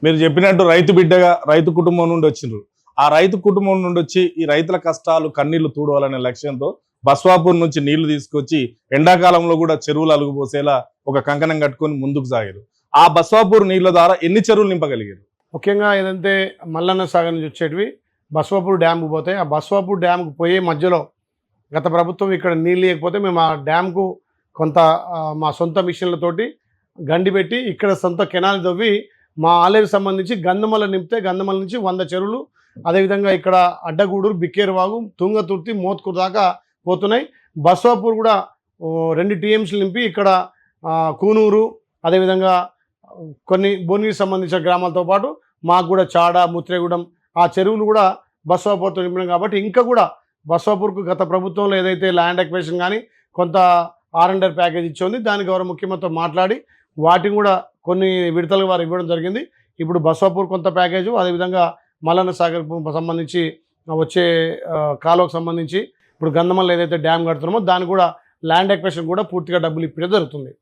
మీరు చెప్పినట్టు రైతు బిడ్డగా రైతు కుటుంబం నుండి వచ్చిండ్రు. ఆ రైతు కుటుంబం నుండి వచ్చి ఈ రైతుల కష్టాలు కన్నీళ్లు తూడవాలనే లక్ష్యంతో బస్వాపూర్ నుంచి నీళ్లు తీసుకొచ్చి ఎండాకాలంలో కూడా చెరువులు అలుగుపోసేలా ఒక కంకణం కట్టుకొని ముందుకు సాగారు. ఆ బస్వాపూర్ నీళ్ల ద్వారా ఎన్ని చెరువులు నింపగలిగారు? ముఖ్యంగా ఏదంటే మల్లన్న సాగర్ నుంచి వచ్చేటివి బస్వాపూర్ డ్యామ్కు పోతాయి. ఆ బస్వాపూర్ డ్యామ్కు పోయే మధ్యలో గత ప్రభుత్వం ఇక్కడ నీళ్ళు లేకపోతే మేము ఆ డ్యామ్కు కొంత మా సొంత మిషన్లతోటి గండి పెట్టి ఇక్కడ సొంత కెనాల్ తవ్వి మా ఆలేరు సంబంధించి గంధమల నింపితే గంధమల నుంచి 100 చెరువులు, అదేవిధంగా ఇక్కడ అడ్డగూడూరు, బిక్కేరువాగు, తుంగతుర్తి, మోత్కూరు దాకా పోతున్నాయి. బస్వాపూర్ కూడా 2 టీఎంసీలు నింపి ఇక్కడ కూనూరు, అదేవిధంగా కొన్ని భువనగిరికి సంబంధించిన గ్రామాలతో పాటు మాకు కూడా చాడ, ముత్రేగూడెం ఆ చెరువులు కూడా బస్వాపూర్తో నింపినాం. కాబట్టి ఇంకా కూడా బస్వాపూర్కు గత ప్రభుత్వంలో ఏదైతే ల్యాండ్ ఎక్వేషన్ కానీ కొంత R&R ప్యాకేజ్ ఇచ్చింది, దాని గౌరవ ముఖ్యమంత్రితో మాట్లాడి వాటిని కూడా కొన్ని విడతలు వారు ఇవ్వడం జరిగింది. ఇప్పుడు బస్వాపూర్ కొంత ప్యాకేజు, అదేవిధంగా మల్లన్న సాగర్ సంబంధించి వచ్చే కాలువకు సంబంధించి ఇప్పుడు గంధమల్ల ఏదైతే డ్యామ్ కడుతున్నామో దానికి కూడా ల్యాండ్ ఎక్వేషన్ కూడా పూర్తిగా డబ్బులు ఇప్పడం జరుగుతుంది.